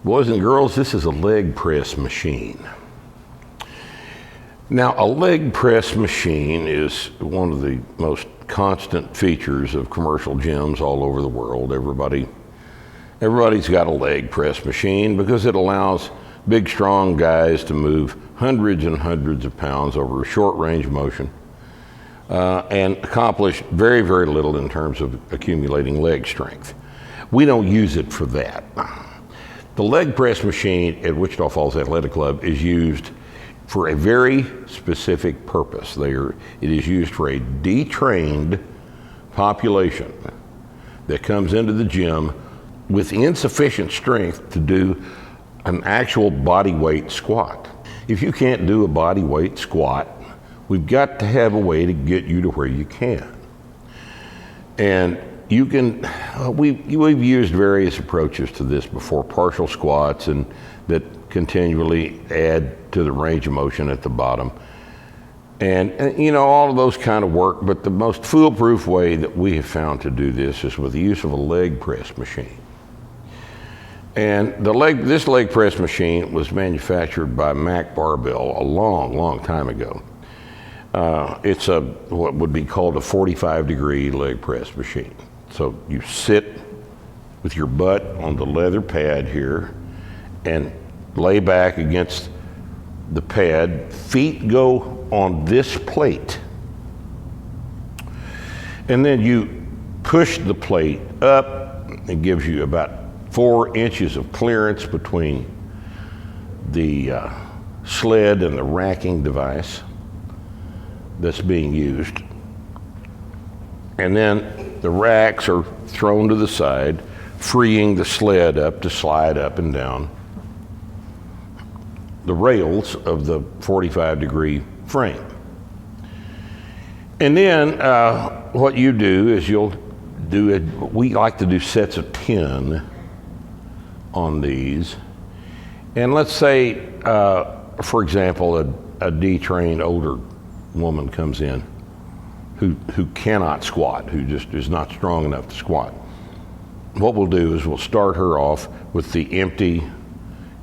Boys and girls, this is a leg press machine. Now, a leg press machine is one of the most constant features of commercial gyms all over the world. Everybody's got a leg press machine because it allows big, strong guys to move hundreds and hundreds of pounds over a short range motion and accomplish very, very little in terms of accumulating leg strength. We don't use it for that. The leg press machine at Wichita Falls Athletic Club is used for a very specific purpose. It is used for a detrained population that comes into the gym with insufficient strength to do an actual body weight squat. If you can't do a body weight squat, we've got to have a way to get you to where you can. And you can, we've used various approaches to this before, partial squats and that continually add to the range of motion at the bottom. And you know, all of those kind of work, but the most foolproof way that we have found to do this is with the use of a leg press machine. And this leg press machine was manufactured by Mac Barbell a long, long time ago. It's what would be called a 45-degree leg press machine. So you sit with your butt on the leather pad here and lay back against the pad. Feet go on this plate. And then you push the plate up. It gives you about 4 inches of clearance between the sled and the racking device that's being used. And then the racks are thrown to the side, freeing the sled up to slide up and down the rails of the 45-degree frame. And then what you do is you'll do it. We like to do sets of 10 on these. And let's say, for example, a detrained older woman comes in who cannot squat, who just is not strong enough to squat. What we'll do is we'll start her off with the empty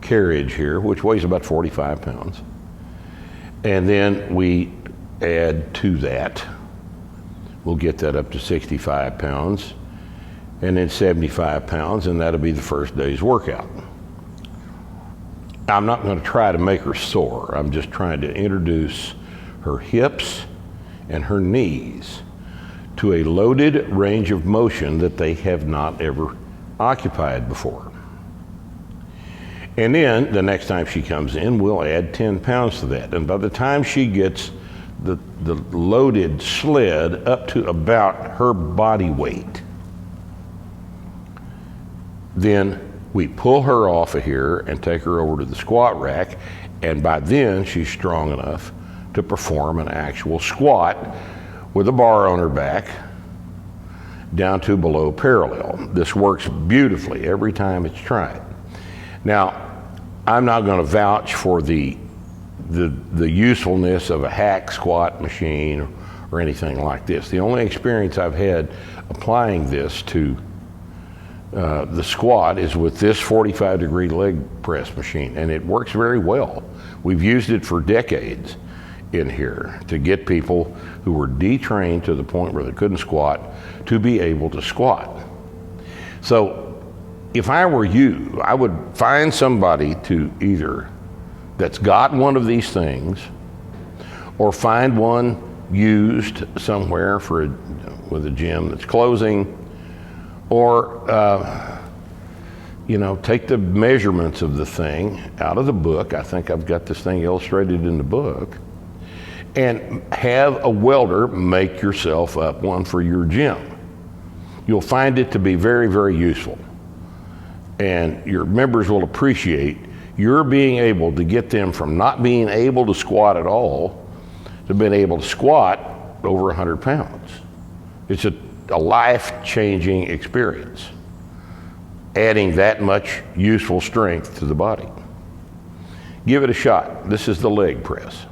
carriage here, which weighs about 45 pounds. And then we add to that. We'll get that up to 65 pounds and then 75 pounds, and that'll be the first day's workout. I'm not going to try to make her sore. I'm just trying to introduce her hips and her knees to a loaded range of motion that they have not ever occupied before. And then the next time she comes in, we'll add 10 pounds to that. And by the time she gets the loaded sled up to about her body weight, then we pull her off of here and take her over to the squat rack. And by then she's strong enough to perform an actual squat with a bar on her back down to below parallel. This works beautifully every time it's tried. Now, I'm not going to vouch for the usefulness of a hack squat machine or anything like this. The only experience I've had applying this to the squat is with this 45-degree leg press machine, and it works very well. We've used it for decades in here to get people who were detrained to the point where they couldn't squat to be able to squat. So if I were you, I would find somebody to either that's got one of these things, or find one used somewhere with a gym that's closing, or take the measurements of the thing out of the book. I think I've got this thing illustrated in the book, and have a welder make yourself up one for your gym. You'll find it to be very, very useful, and your members will appreciate your being able to get them from not being able to squat at all to being able to squat over 100 pounds. It's a life-changing experience, adding that much useful strength to the body. Give it a shot. This is the leg press.